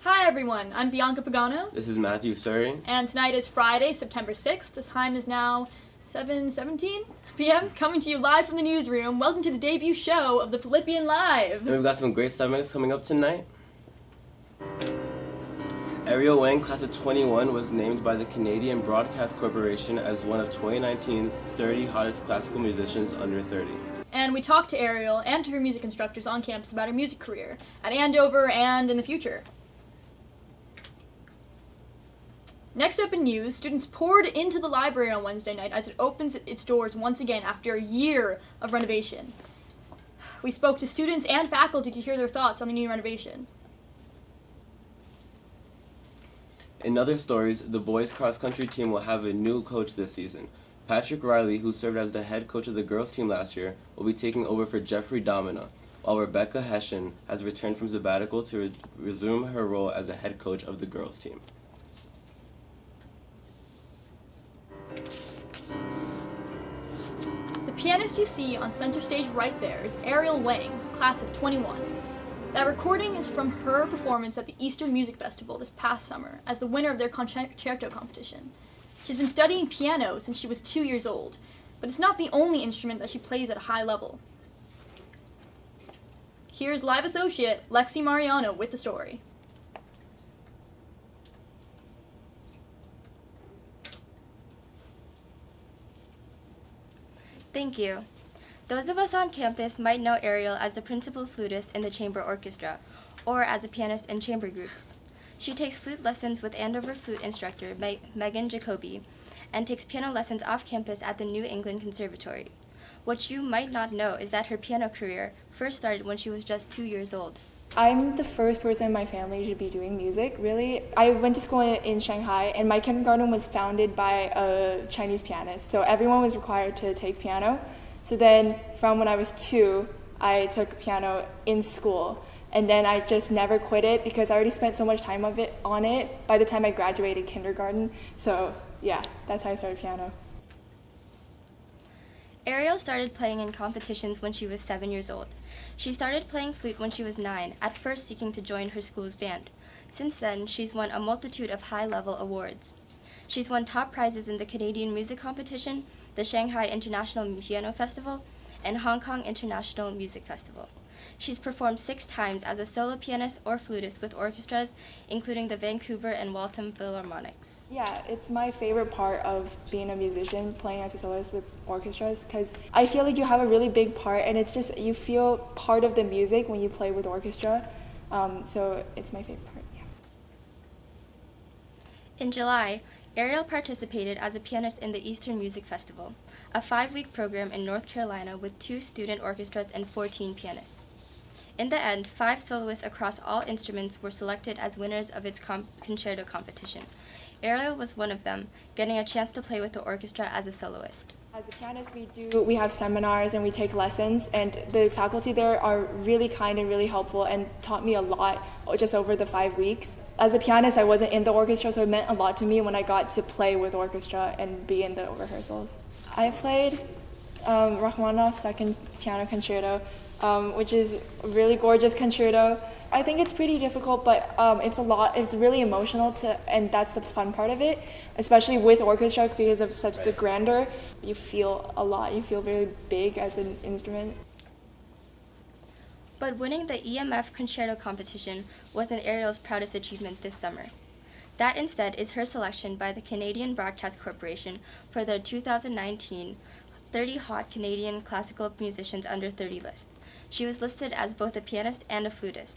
Hi everyone, I'm Bianca Pagano. This is Matthew Surrey. And tonight is Friday, September 6th. The time is now 7:17 p.m. Coming to you live from the newsroom. Welcome to the debut show of the Phillipian Live. And we've got some great segments coming up tonight. Ariel Wang, class of 21, was named by the Canadian Broadcast Corporation as one of 2019's 30 hottest classical musicians under 30. And we talked to Ariel and to her music instructors on campus about her music career at Andover and in the future. Next up in news, students poured into the library on Wednesday night as it opens its doors once again after a year of renovation. We spoke to students and faculty to hear their thoughts on the new renovation. In other stories, the boys cross-country team will have a new coach this season. Patrick Riley, who served as the head coach of the girls team last year, will be taking over for Jeffrey Domina, while Rebecca Hessian has returned from sabbatical to resume her role as the head coach of the girls team. The pianist you see on center stage right there is Ariel Wang, class of 21. That recording is from her performance at the Eastern Music Festival this past summer as the winner of their concerto competition. She's been studying piano since she was 2 years old, but it's not the only instrument that she plays at a high level. Here's live associate Lexi Mariano with the story. Thank you. Those of us on campus might know Ariel as the principal flutist in the chamber orchestra, or as a pianist in chamber groups. She takes flute lessons with Andover flute instructor Megan Jacoby, and takes piano lessons off campus at the New England Conservatory. What you might not know is that her piano career first started when she was just 2 years old. I'm the first person in my family to be doing music, really. I went to school in Shanghai, and my kindergarten was founded by a Chinese pianist, so everyone was required to take piano. So then, from when I was 2, I took piano in school, and then I just never quit it because I already spent so much time on it by the time I graduated kindergarten. So yeah, that's how I started piano. Ariel started playing in competitions when she was 7 years old. She started playing flute when she was 9, at first seeking to join her school's band. Since then, she's won a multitude of high-level awards. She's won top prizes in the Canadian Music Competition, the Shanghai International Piano Festival, and Hong Kong International Music Festival. She's performed 6 times as a solo pianist or flutist with orchestras, including the Vancouver and Waltham Philharmonics. Yeah, it's my favorite part of being a musician, playing as a soloist with orchestras, because I feel like you have a really big part, and it's just, you feel part of the music when you play with orchestra, so it's my favorite part, yeah. In July, Ariel participated as a pianist in the Eastern Music Festival, a 5-week program in North Carolina with 2 student orchestras and 14 pianists. In the end, 5 soloists across all instruments were selected as winners of its concerto competition. Ariel was one of them, getting a chance to play with the orchestra as a soloist. As a pianist, we have seminars and we take lessons, and the faculty there are really kind and really helpful and taught me a lot just over the 5 weeks. As a pianist, I wasn't in the orchestra, so it meant a lot to me when I got to play with orchestra and be in the rehearsals. I played Rachmaninoff's Second Piano Concerto, which is a really gorgeous concerto. I think it's pretty difficult, but it's really emotional and that's the fun part of it, especially with orchestra because of such the grandeur. You feel a lot, you feel very big as an instrument. But winning the EMF Concerto competition wasn't Ariel's proudest achievement this summer. That instead is her selection by the Canadian Broadcast Corporation for their 2019 30 Hot Canadian Classical Musicians Under 30 list. She was listed as both a pianist and a flutist.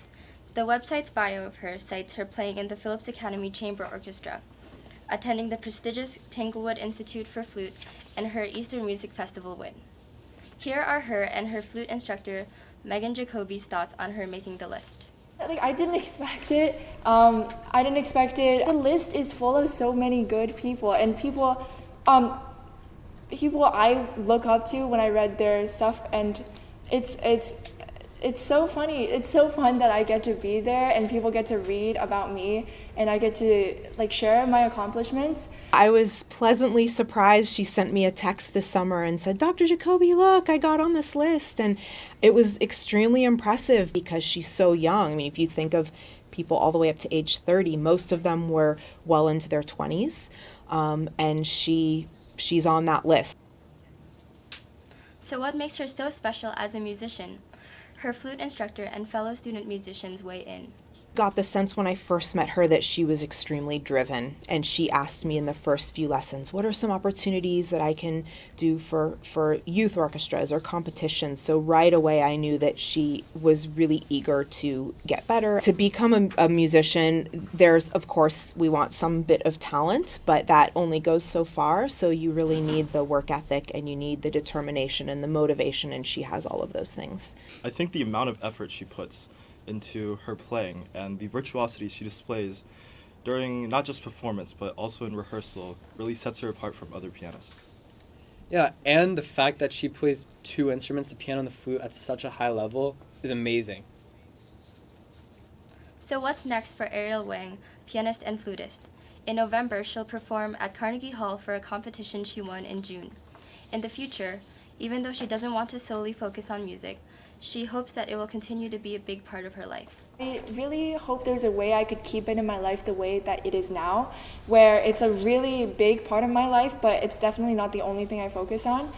The website's bio of her cites her playing in the Phillips Academy Chamber Orchestra, attending the prestigious Tanglewood Institute for Flute, and her Eastern Music Festival win. Here are her and her flute instructor, Megan Jacoby's thoughts on her making the list. I didn't expect it. The list is full of so many good people, and people I look up to when I read their stuff, and it's so funny. It's so fun that I get to be there and people get to read about me and I get to share my accomplishments. I was pleasantly surprised. She sent me a text this summer and said, "Dr. Jacoby, look, I got on this list." And it was extremely impressive because she's so young. I mean, if you think of people all the way up to age 30. Most of them were well into their 20s, and she's on that list. So what makes her so special as a musician? Her flute instructor and fellow student musicians weigh in. Got the sense when I first met her that she was extremely driven, and she asked me in the first few lessons, what are some opportunities that I can do for youth orchestras or competitions? So right away I knew that she was really eager to get better. To become a musician, there's, of course, we want some bit of talent, but that only goes so far. So you really need the work ethic, and you need the determination and the motivation, and she has all of those things. I think the amount of effort she puts into her playing and the virtuosity she displays during not just performance but also in rehearsal really sets her apart from other pianists. Yeah, and the fact that she plays two instruments, the piano and the flute, at such a high level is amazing. So what's next for Ariel Wang, pianist and flutist? In November, she'll perform at Carnegie Hall for a competition she won in June. In the future, even though she doesn't want to solely focus on music, she hopes that it will continue to be a big part of her life. I really hope there's a way I could keep it in my life the way that it is now, where it's a really big part of my life, but it's definitely not the only thing I focus on.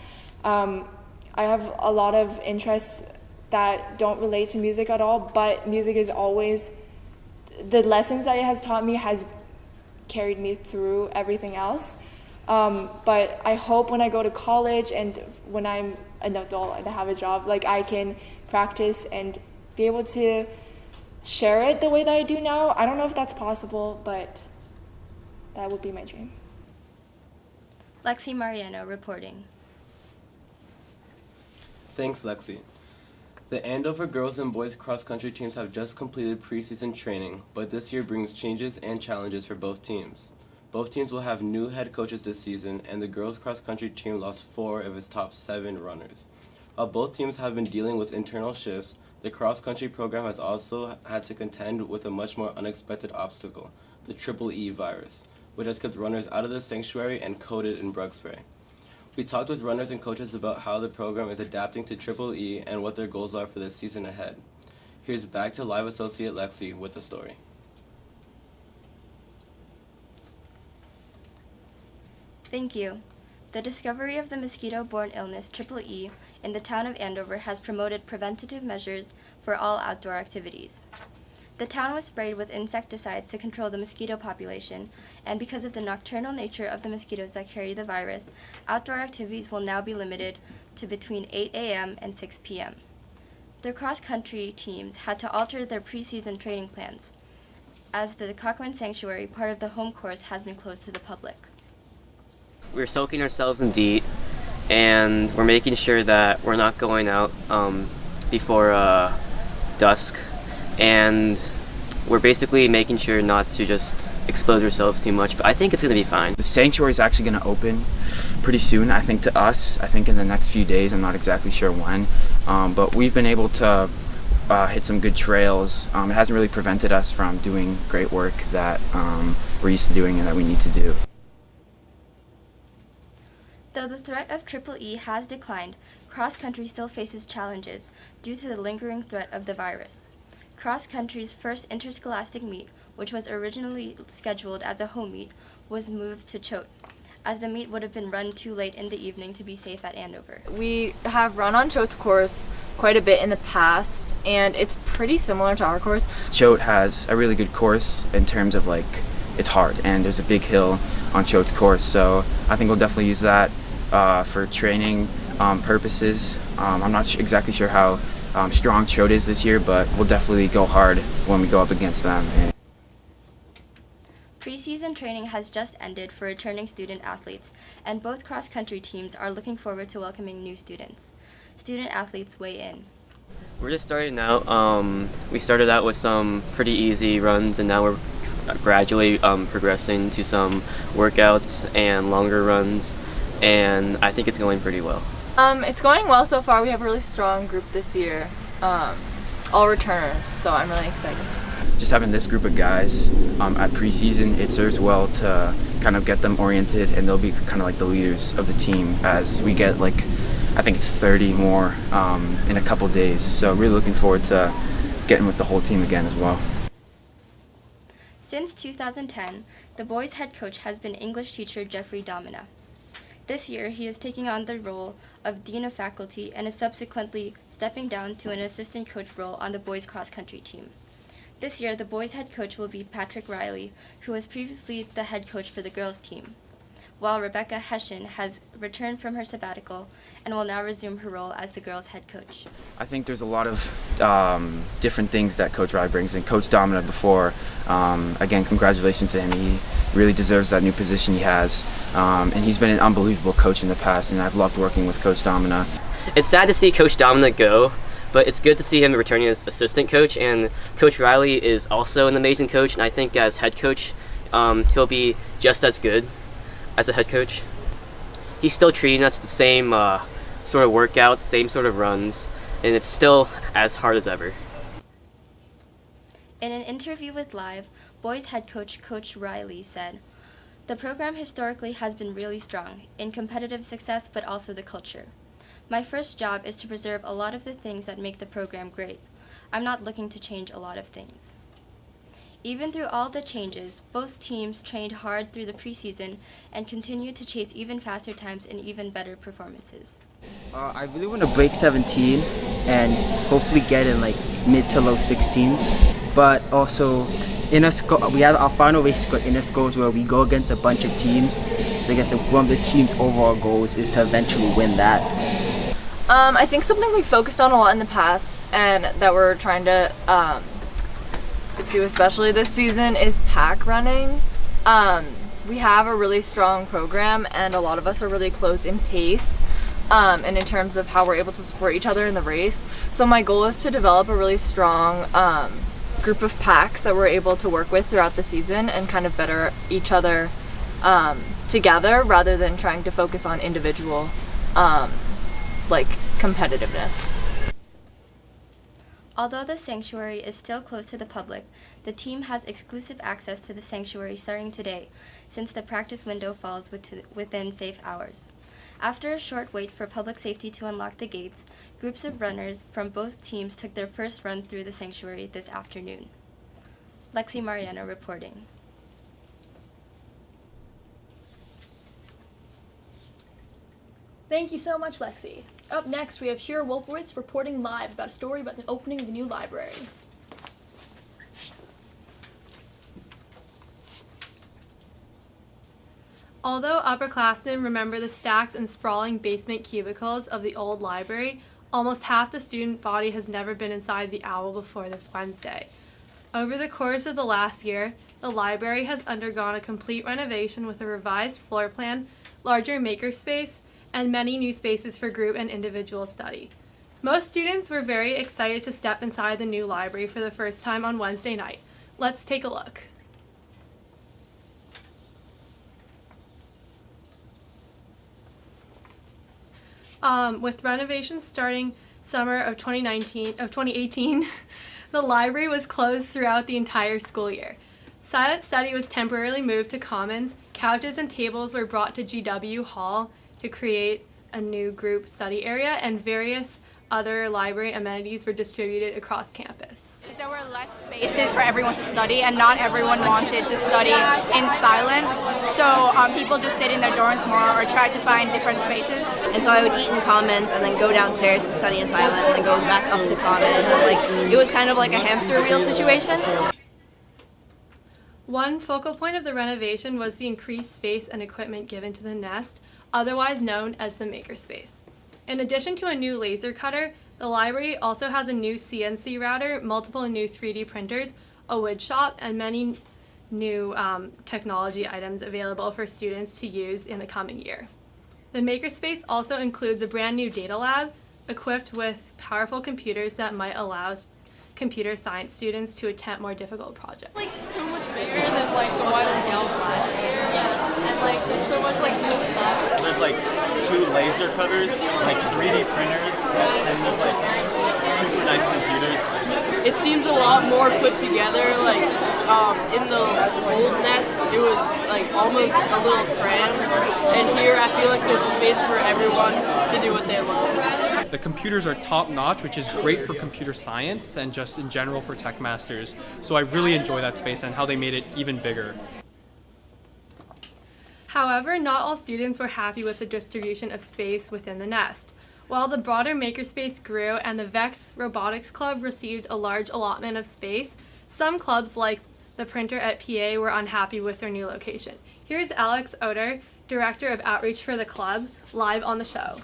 I have a lot of interests that don't relate to music at all, but music is always, the lessons that it has taught me has carried me through everything else. But I hope when I go to college and when I'm an adult and I have a job, like I can practice and be able to share it the way that I do now. I don't know if that's possible, but that would be my dream. Lexi Mariano reporting. Thanks, Lexi. The Andover girls and boys cross-country teams have just completed preseason training, but this year brings changes and challenges for both teams. Both teams will have new head coaches this season, and the girls cross-country team lost 4 of its top 7 runners. While both teams have been dealing with internal shifts, the cross-country program has also had to contend with a much more unexpected obstacle, the EEE virus, which has kept runners out of the sanctuary and coated in bug spray. We talked with runners and coaches about how the program is adapting to EEE and what their goals are for the season ahead. Here's back to live associate Lexi with the story. Thank you. The discovery of the mosquito-borne illness EEE in the town of Andover has promoted preventative measures for all outdoor activities. The town was sprayed with insecticides to control the mosquito population, and because of the nocturnal nature of the mosquitoes that carry the virus, outdoor activities will now be limited to between 8 a.m. and 6 p.m. The cross-country teams had to alter their preseason training plans, as the Cochrane Sanctuary, part of the home course, has been closed to the public. We're soaking ourselves in DEET, and we're making sure that we're not going out before dusk, and we're basically making sure not to just expose ourselves too much, but I think it's going to be fine. The sanctuary is actually going to open pretty soon, I think, to us. I think in the next few days. I'm not exactly sure when, but we've been able to hit some good trails. It hasn't really prevented us from doing great work that we're used to doing and that we need to do. Though the threat of EEE has declined, cross-country still faces challenges due to the lingering threat of the virus. Cross-country's first interscholastic meet, which was originally scheduled as a home meet, was moved to Choate, as the meet would have been run too late in the evening to be safe at Andover. We have run on Choate's course quite a bit in the past, and it's pretty similar to our course. Choate has a really good course in terms of it's hard, and there's a big hill on Choate's course, so I think we'll definitely use that for training purposes. I'm not exactly sure how strong Choate is this year, but we'll definitely go hard when we go up against them. Preseason training has just ended for returning student athletes, and both cross-country teams are looking forward to welcoming new students. Student athletes weigh in. We're just starting out. We started out with some pretty easy runs, and now we're gradually progressing to some workouts and longer runs, and I think it's going pretty well. It's going well so far. We have a really strong group this year, all returners, so I'm really excited. Just having this group of guys at preseason, it serves well to kind of get them oriented, and they'll be kind of like the leaders of the team as we get I think it's 30 more in a couple days. So really looking forward to getting with the whole team again as well. Since 2010, the boys' head coach has been English teacher Jeffrey Domina. This year, he is taking on the role of Dean of Faculty and is subsequently stepping down to an assistant coach role on the boys' cross-country team. This year, the boys' head coach will be Patrick Riley, who was previously the head coach for the girls' team, while Rebecca Hessian has returned from her sabbatical and will now resume her role as the girls' head coach. I think there's a lot of different things that Coach Riley brings, and Coach Domina before, again, congratulations to him. He really deserves that new position he has, and he's been an unbelievable coach in the past, and I've loved working with Coach Domina. It's sad to see Coach Domina go, but it's good to see him returning as assistant coach, and Coach Riley is also an amazing coach, and I think as head coach, he'll be just as good as a head coach. He's still treating us the same sort of workouts, same sort of runs, and it's still as hard as ever. In an interview with Live, boys head coach Coach Riley said, "The program historically has been really strong in competitive success, but also the culture. My first job is to preserve a lot of the things that make the program great. I'm not looking to change a lot of things." Even through all the changes, both teams trained hard through the preseason and continued to chase even faster times and even better performances. I really want to break 17 and hopefully get in like mid to low 16s. But also, we have our final race called inner scores where we go against a bunch of teams. So I guess one of the team's overall goals is to eventually win that. I think something we focused on a lot in the past and that we're trying to do especially this season is pack running. We have a really strong program and a lot of us are really close in pace and in terms of how we're able to support each other in the race. So my goal is to develop a really strong group of packs that we're able to work with throughout the season and kind of better each other together rather than trying to focus on individual competitiveness. Although the sanctuary is still closed to the public, the team has exclusive access to the sanctuary starting today, since the practice window falls within safe hours. After a short wait for public safety to unlock the gates, groups of runners from both teams took their first run through the sanctuary this afternoon. Lexi Mariano reporting. Thank you so much, Lexi. Up next, we have Shira Wolfowitz reporting live about a story about the opening of the new library. Although upperclassmen remember the stacks and sprawling basement cubicles of the old library, almost half the student body has never been inside the OWL before this Wednesday. Over the course of the last year, the library has undergone a complete renovation with a revised floor plan, larger makerspace, and many new spaces for group and individual study. Most students were very excited to step inside the new library for the first time on Wednesday night. Let's take a look. With renovations starting summer of 2018, the library was closed throughout the entire school year. Silent study was temporarily moved to Commons, couches and tables were brought to GW Hall to create a new group study area, and various other library amenities were distributed across campus. There were less spaces for everyone to study, and not everyone wanted to study in silent, so people just stayed in their dorms more or tried to find different spaces. And so I would eat in Commons and then go downstairs to study in silent and then go back up to Commons, and it was kind of like a hamster wheel situation. One focal point of the renovation was the increased space and equipment given to the Nest, otherwise known as the Makerspace. In addition to a new laser cutter, the library also has a new CNC router, multiple new 3D printers, a wood shop, and many new technology items available for students to use in the coming year. The Makerspace also includes a brand new data lab equipped with powerful computers that might allow computer science students to attempt more difficult projects. So much bigger than the one in Delft last year, and there's so much cool stuff. There's 2 laser cutters, 3D printers, and there's super nice computers. It seems a lot more put together. In the old Nest, it was almost a little crammed, and here I feel like there's space for everyone to do what they love. The computers are top notch, which is great for computer science and just in general for tech masters. So I really enjoy that space and how they made it even bigger. However, not all students were happy with the distribution of space within the nest. While the broader makerspace grew and the VEX Robotics Club received a large allotment of space, some clubs like the printer at PA were unhappy with their new location. Here's Alex Oder, Director of Outreach for the club, live on the show.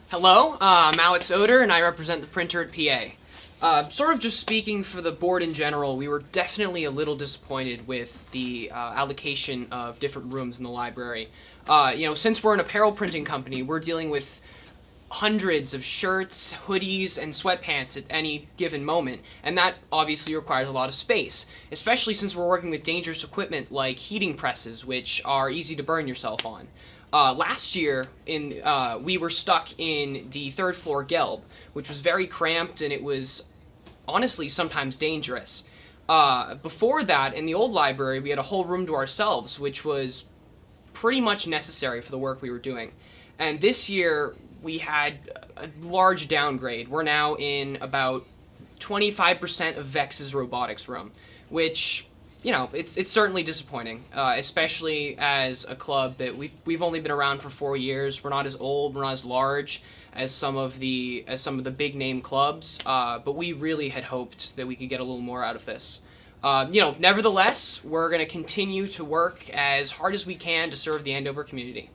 Hello, I'm Alex Oder and I represent the printer at PA. Sort of just speaking for the board in general, we were definitely a little disappointed with the allocation of different rooms in the library. Since we're an apparel printing company, we're dealing with hundreds of shirts, hoodies, and sweatpants at any given moment, and that obviously requires a lot of space, especially since we're working with dangerous equipment like heating presses, which are easy to burn yourself on. Last year, we were stuck in the third floor gelb, which was very cramped and it was honestly sometimes dangerous. Before that, in the old library, we had a whole room to ourselves, which was pretty much necessary for the work we were doing. And this year, we had a large downgrade. We're now in about 25% of VEX's robotics room, which, it's certainly disappointing, especially as a club that we've only been around for 4 years. We're not as old, we're not as large as some of the big name clubs, but we really had hoped that we could get a little more out of this. Nevertheless, we're going to continue to work as hard as we can to serve the Andover community.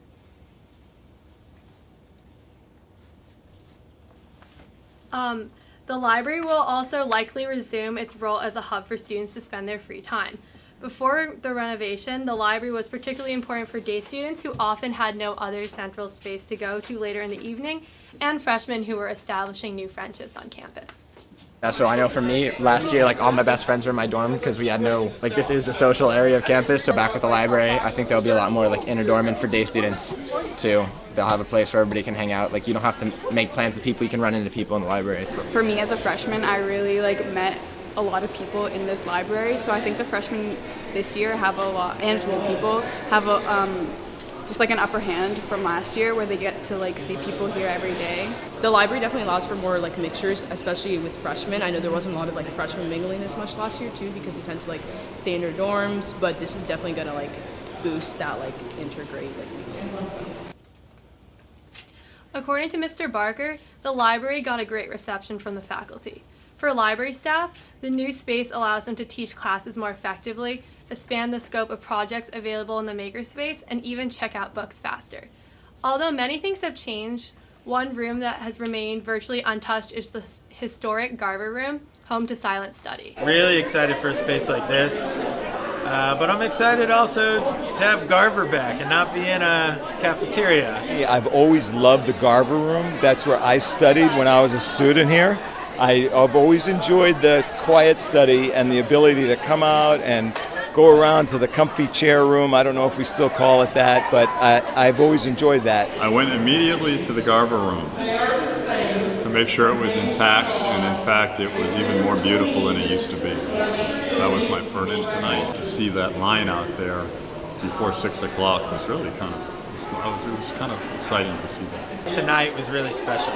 The library will also likely resume its role as a hub for students to spend their free time. Before the renovation, the library was particularly important for day students who often had no other central space to go to later in the evening, and freshmen who were establishing new friendships on campus. Yeah, so I know for me, last year, all my best friends were in my dorm because we had this is the social area of campus, so back with the library, I think there'll be a lot more, inner dorm and for day students, too. They'll have a place where everybody can hang out. You don't have to make plans with people, you can run into people in the library. For me as a freshman, I really, met a lot of people in this library, so I think the freshmen this year have a lot, and new people have just an upper hand from last year where they get to see people here every day. The library definitely allows for more mixtures, especially with freshmen. I know there wasn't a lot of freshmen mingling as much last year too because they tend to stay in their dorms, but this is definitely gonna boost that intergrade so. According to Mr. Barker, the library got a great reception from the faculty. For library staff, the new space allows them to teach classes more effectively, expand the scope of projects available in the makerspace, and even check out books faster. Although many things have changed, one room that has remained virtually untouched is the historic Garver Room, home to silent study. Really excited for a space like this, but I'm excited also to have Garver back and not be in a cafeteria. I've always loved the Garver Room. That's where I studied when I was a student here. I've always enjoyed the quiet study and the ability to come out and go around to the comfy chair room. I don't know if we still call it that, but I've always enjoyed that. I went immediately to the Garver Room to make sure it was intact, and in fact it was even more beautiful than it used to be. That was my first tonight. To see that line out there before 6 o'clock was really it was kind of exciting to see that. Tonight was really special.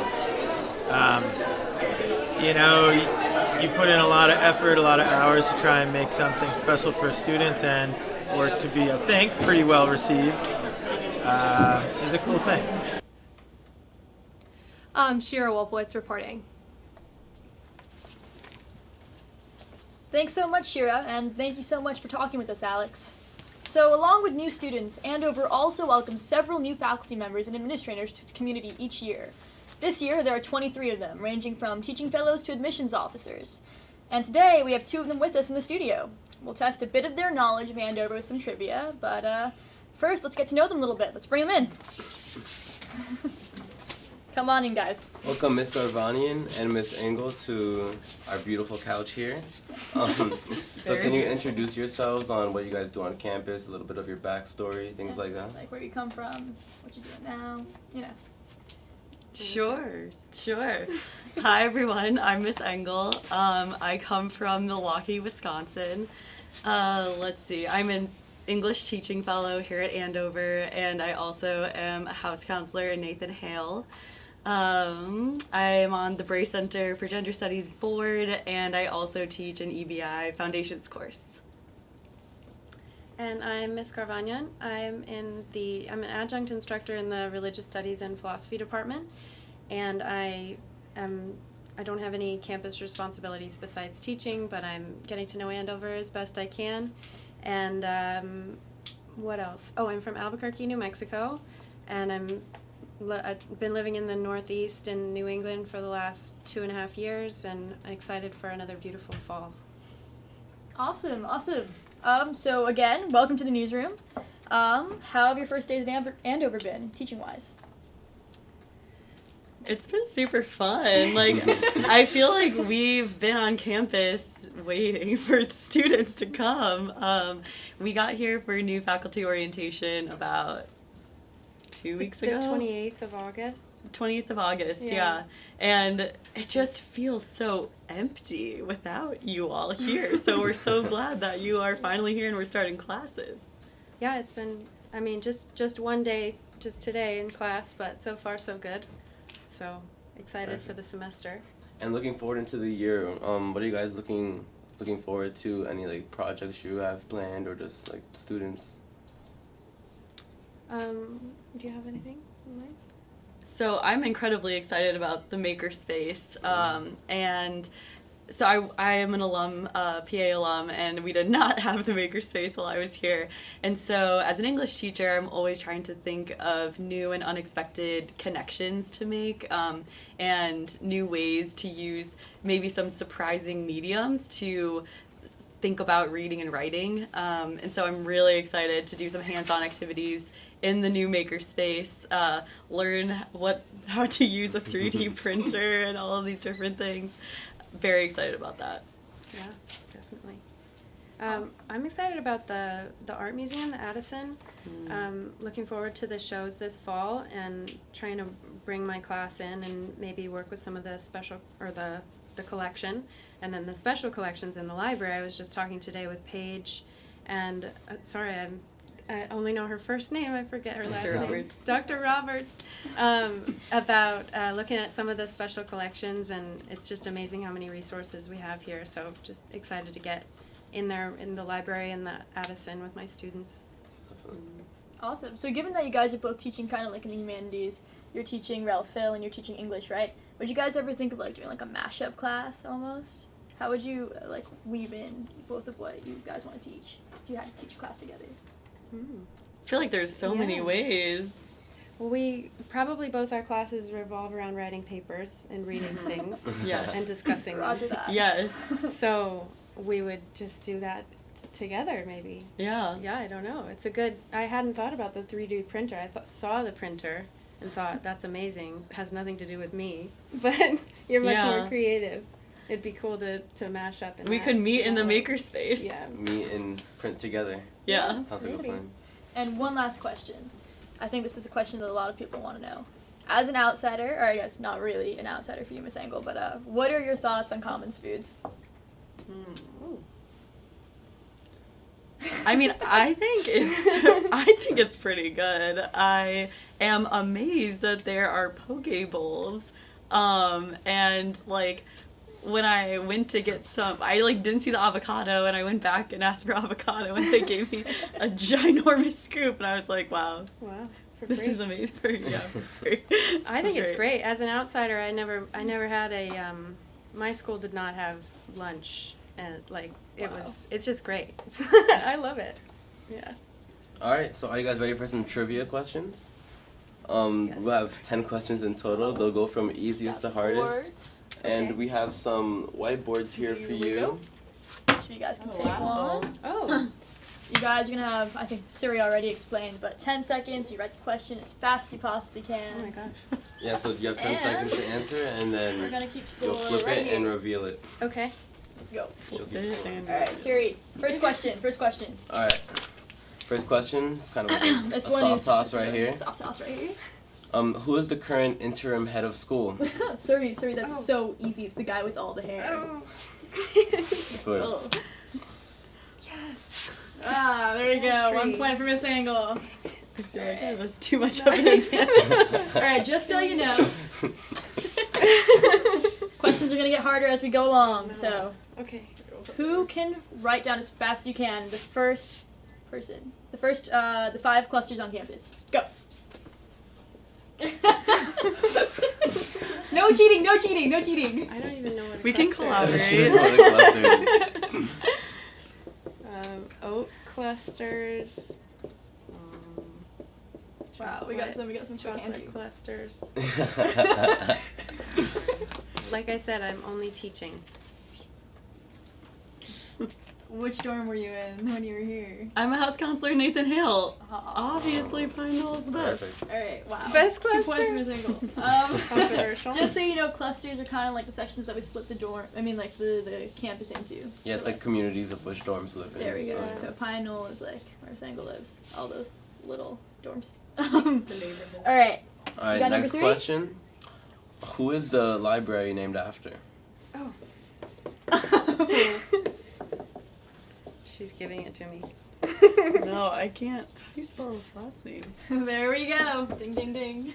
You put in a lot of effort, a lot of hours to try and make something special for students, and for it to be, I think, pretty well received is a cool thing. Shira Wolpowitz reporting. Thanks so much, Shira, and thank you so much for talking with us, Alex. So, along with new students, Andover also welcomes several new faculty members and administrators to the community each year. This year, there are 23 of them, ranging from teaching fellows to admissions officers. And today, we have 2 of them with us in the studio. We'll test a bit of their knowledge of Andover with some trivia, but first, let's get to know them a little bit. Let's bring them in. Come on in, guys. Welcome, Ms. Garvanian and Ms. Engel, to our beautiful couch here. So can you introduce yourselves on what you guys do on campus, a little bit of your backstory, things like that? Like where you come from, what you're doing now, Sure. Hi everyone, I'm Miss Engel. I come from Milwaukee, Wisconsin. Let's see, I'm an English teaching fellow here at Andover, and I also am a house counselor in Nathan Hale. I'm on the Bray Center for Gender Studies board, and I also teach an EBI Foundations course. And I'm Miss Garvanyan. I'm an adjunct instructor in the Religious Studies and Philosophy department, and I don't have any campus responsibilities besides teaching, but I'm getting to know Andover as best I can. And what else? Oh, I'm from Albuquerque, New Mexico, and I've been living in the Northeast in New England for the last 2.5 years, and I'm excited for another beautiful fall. Awesome. So again, welcome to the newsroom. How have your first days at Andover been, teaching-wise? It's been super fun. Like, I feel like we've been on campus waiting for the students to come. We got here for new faculty orientation about 2 weeks ago. The 28th of August. 28th of August, yeah. And it just feels so empty without you all here. So we're so glad that you are finally here and we're starting classes. Yeah, it's been, just one day, just today in class, but so far so good. So excited for the semester. And looking forward into the year, what are you guys looking forward to? Any like projects you have planned, or just like students? Do you have anything in mind? So I'm incredibly excited about the makerspace, and so I am an alum, PA alum, and we did not have the makerspace while I was here. And so as an English teacher, I'm always trying to think of new and unexpected connections to make, and new ways to use maybe some surprising mediums to think about reading and writing. And so I'm really excited to do some hands-on activities in the new makerspace, learn how to use a 3D printer and all of these different things. Very excited about that. Yeah, definitely. I'm excited about the art museum, the Addison. Looking forward to the shows this fall and trying to bring my class in and maybe work with some of the special, or the collection, and then the special collections in the library. I was just talking today with Paige, and I only know her first name, I forget her last name. Dr. Roberts, about looking at some of the special collections, and it's just amazing how many resources we have here. So just excited to get in there in the library and the Addison with my students. Awesome. So given that you guys are both teaching kind of like in the humanities, you're teaching Rel Phil and you're teaching English, right? Would you guys ever think of like doing like a mashup class almost? How would you like weave in both of what you guys want to teach if you had to teach a class together? I feel like there's so many ways. Well, we probably both our classes revolve around writing papers and reading things. Yes. And discussing them. Roger that. Yes. So we would just do that together maybe. Yeah. Yeah, I don't know. I hadn't thought about the 3D printer. I saw the printer and thought, that's amazing. It has nothing to do with me. But you're much more creative. It'd be cool to mash up. We could meet in the makerspace. Yeah. Meet and print together. Yeah. Sounds like a plan. And one last question. I think this is a question that a lot of people want to know. As an outsider, or I guess not really an outsider for you, Miss Engel, but what are your thoughts on Commons foods? I mean, I think it's pretty good. I am amazed that there are poke bowls, and like when I went to get some, I like didn't see the avocado, and I went back and asked for avocado, and they gave me a ginormous scoop, and I was like, wow, this is amazing. Yeah, for free. I think it's great. As an outsider, I never had my school did not have lunch, and it's just great. I love it. Yeah. All right, so are you guys ready for some trivia questions? We'll have 10 questions in total. They'll go from easiest to hardest. And we have some whiteboards here for you. So you guys can take one. Oh. You guys are going to have, I think Siri already explained, but 10 seconds. You write the question as fast as you possibly can. Oh my gosh. Yeah, so you have 10 seconds to answer, and then we're gonna keep you'll score flip right it here. and reveal it. Okay. Let's go. All Alright, Siri, first question. All right. First question is kind of like a This one soft is toss right here. Soft toss right here. Who is the current interim head of school? Siri, that's so easy. It's the guy with all the hair. Of course. Oh. Yes. Ah, there we go. 1 point for Miss Angle. I feel like that was too much of an answer. Alright, just so you know, Questions are gonna get harder as we go along. So, okay, who can write down as fast as you can the first person, the 5 clusters on campus? Go. No cheating! No cheating! No cheating! I don't even know what a We can cluster is. collaborate. Oat clusters. Wow, we got some quick chocolate answers. clusters. Like I said, I'm only teaching. Which dorm were you in when you were here? I'm a house counselor, Nathan Hale. Obviously, Pine Knoll is the best. Alright, wow. Best 2 points cluster? for Miss Engel. Controversial. Just so you know, clusters are kind of like the sections that we split the the campus into. Yeah, it's like communities of which dorms live in. There we go. So So Pine Knoll is like where Miss Engel lives. All those little dorms. Alright. Alright, next question. Who is the library named after? She's giving it to me. No, I can't. How do you spell his last name? There we go. Ding, ding, ding.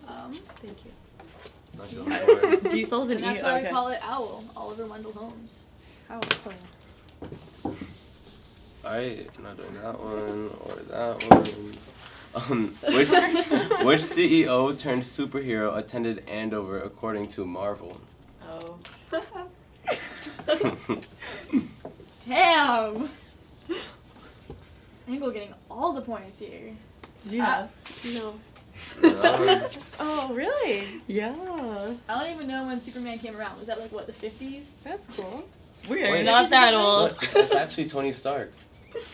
Thank you. Do you spell it with And an E? that's why Okay. we call it Owl. Oliver Wendell Holmes. Owl. Alright, not doing that one or that one. Which CEO turned superhero attended Andover according to Marvel? Oh. Damn! Single getting all the points here. Yeah. No. No. Oh, really? Yeah. I don't even know when Superman came around. Was that like what, the 50s? That's cool. We're Wait, not that old. What? It's actually Tony Stark.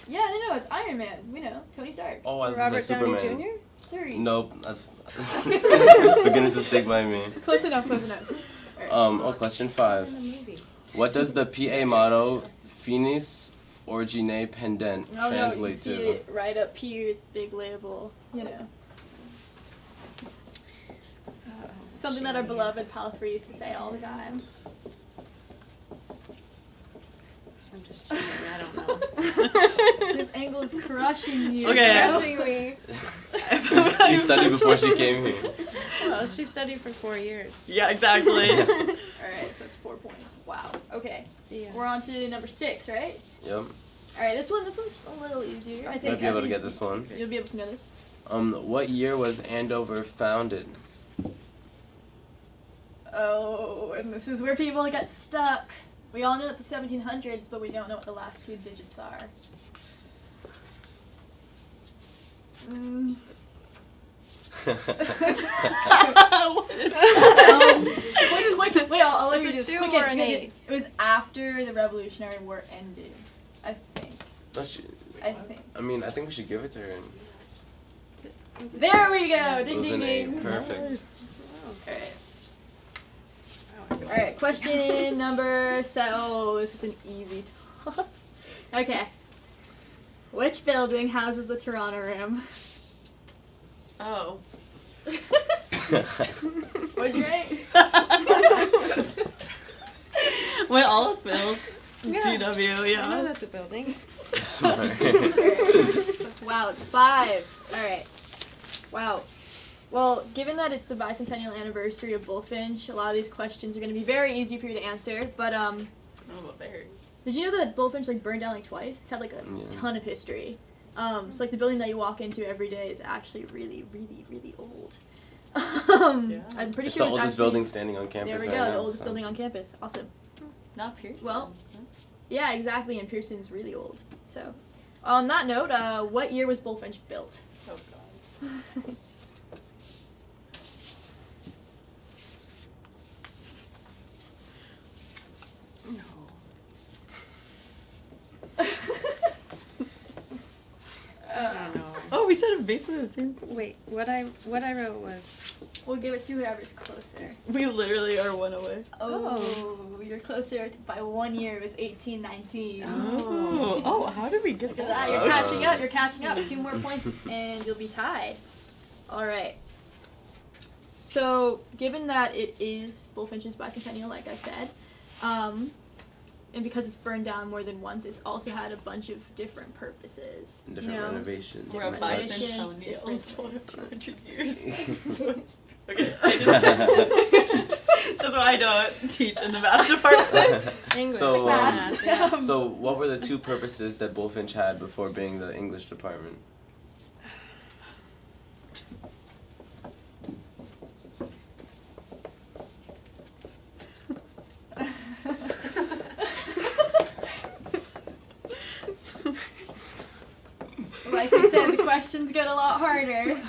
Yeah, no, it's Iron Man. We know. Tony Stark. Oh, I was Robert like Downey Superman. Jr.? Sorry. Nope, that's beginning to stick by me. Close enough, close enough. Alright. Question 5. What does the PA motto Finis Origine Pendant Oh no, you can translate see to? it right up here, big label, you know. Something that our beloved Palfrey used to say all the time. I'm just cheating. I don't know. This angle is crushing you. Okay. Crushing me. She studied before she came here. Well, she studied for 4 years. Yeah, exactly. Alright, so that's 4 points. Wow. Okay. Yeah. We're on to number 6, right? Yep. Alright, this one's a little easier. I think Might be able to get this one. You'll be able to know this. What year was Andover founded? Oh, and this is where people get stuck. We all know it's the 1700s, but we don't know what the last 2 digits are. Wait, I'll let you do Is this. it 2 Quick or hint, an quick hint. It was after the Revolutionary War ended, I think. I mean, I think we should give it to her. There we go! It Ding, was ding, an A. ding. Perfect. Alright, question number 7. Oh, this is an easy toss. Okay. Which building houses the Toronto Room? Oh. What'd you write? When Alice Mills. Yeah. GW, yeah. I know that's a building. Smart. Wow, it's 5. Alright. Wow. Well, given that it's the bicentennial anniversary of Bullfinch, a lot of these questions are going to be very easy for you to answer, but did you know that Bullfinch burned down twice? It's had a ton of history. So the building that you walk into every day is actually really, really, really old. I'm pretty It's sure the oldest actually, building standing on campus There we right go, now, the oldest so. building on campus. Awesome. Not Pearson. Well, yeah, exactly, and Pearson's really old. So, on that note, what year was Bullfinch built? Oh god. I don't know. Oh, we said it basically the same. Wait, what I wrote was. We'll give it to whoever's closer. We literally are 1 away. Oh, you're closer by 1 year. It was 1819. Oh, how did we get Look at that? that. You're catching up. You're catching up. 2 more points, and you'll be tied. All right. So, given that it is Bullfinch's bicentennial, like I said, and because it's burned down more than once, it's also had a bunch of different purposes. Different renovations. We're a and such. bicentennial. It's 200 years. Okay. That's why I don't teach in the math department. English. So what were the two purposes that Bullfinch had before being the English department? Like you said, the questions get a lot harder.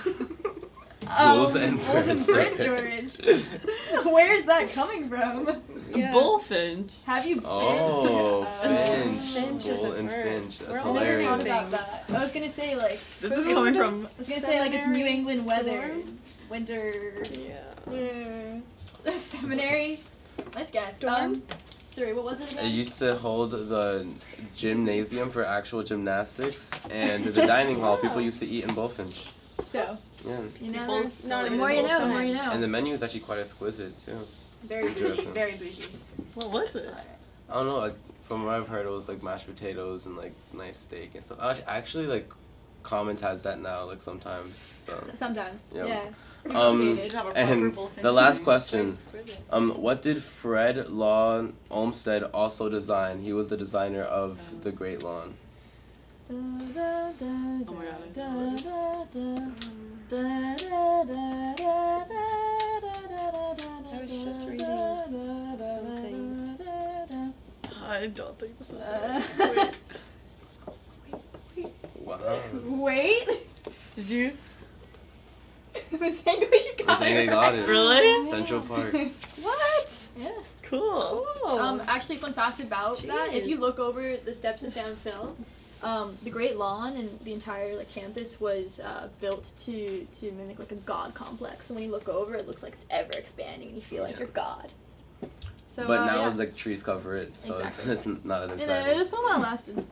Bulls and bird storage. Where's that coming from? Yeah. Bullfinch. Have you been? Oh, Finch. Finch is Bull a and bird. Finch. That's I never thought hilarious. about that. I was gonna say like. This is coming from. I was gonna say like it's New England weather, Storm? winter. Yeah. Seminary. Nice guess. Sorry, what was it It again? used to hold the gymnasium for actual gymnastics, and the dining hall. People used to eat in Bullfinch. So. Yeah. You never. No, The more you know, the more you know. And the menu is actually quite exquisite too. Very bougie. Interesting. Very bougie. What was it? I don't know. Like, from what I've heard, it was like mashed potatoes and like nice steak and stuff. Actually, like, Commons has that now. Like sometimes. So. Sometimes. Yep. Yeah. And the last question, what did Fred Law Olmsted also design? He was the designer of the Great Lawn. Oh my I was just reading something. I don't think this is right. Wow. Wait. Did you? Miss Hangley, you got I think I got it. Really? Central Park. What? Yeah. Cool. Actually, fun fact about that: if you Jeez. look over the steps of San Phil, the Great Lawn and the entire like campus was built to mimic like a god complex. So when you look over, it looks like it's ever expanding, and you feel like you're God. So, But now yeah. like trees cover it, so Exactly. it's not as It exciting. was fun while it lasted.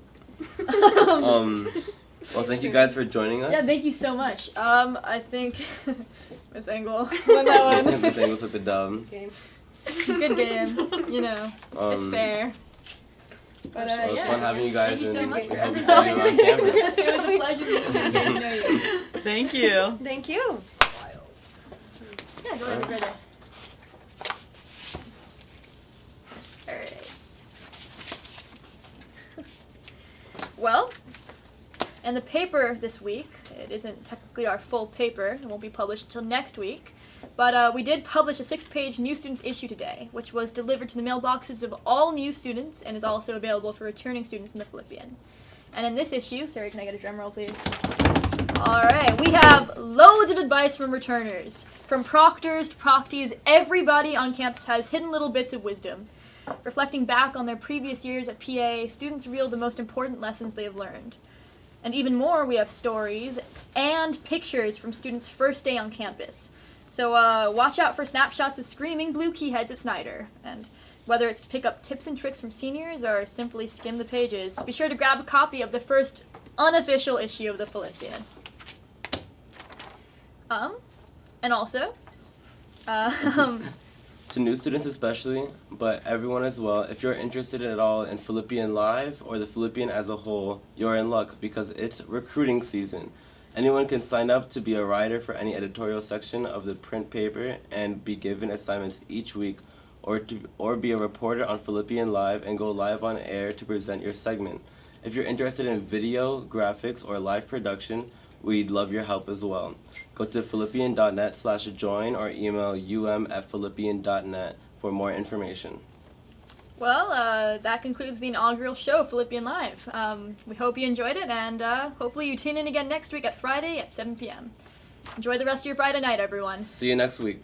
Well, thank you guys for joining us. Yeah, thank you so much. I think Miss Engel won that one. Miss Engel took the dub. Good game. You know, it's fair. But It was yeah. fun having you guys, Thank you so and much for we hope to everything. see you on campus. It was a pleasure meeting you and getting to know you. Thank you. Thank you. Yeah, go ahead, brother. Alright. Well, and the paper this week, it isn't technically our full paper, it won't be published until next week, but we did publish a 6-page new students issue today, which was delivered to the mailboxes of all new students and is also available for returning students in the Phillipian. And in this issue, Sarah, can I get a drum roll, please? Alright, we have loads of advice from returners. From proctors to proctees, everybody on campus has hidden little bits of wisdom. Reflecting back on their previous years at PA, students reel the most important lessons they have learned. And even more, we have stories and pictures from students' first day on campus. So watch out for snapshots of screaming blue keyheads at Snyder. And whether it's to pick up tips and tricks from seniors or simply skim the pages, be sure to grab a copy of the first unofficial issue of the Phillipian. And also, To new students especially, but everyone as well, if you're interested at all in Phillipian Live or the Phillipian as a whole, you're in luck because it's recruiting season. Anyone can sign up to be a writer for any editorial section of the print paper and be given assignments each week, or be a reporter on Phillipian Live and go live on air to present your segment. If you're interested in video, graphics, or live production, we'd love your help as well. Go to philippian.net/join or email um@philippian.net for more information. well, that concludes the inaugural show of Phillipian Live. We hope you enjoyed it, and hopefully you tune in again next week at Friday at 7 p.m. Enjoy the rest of your Friday night, everyone. See you next week.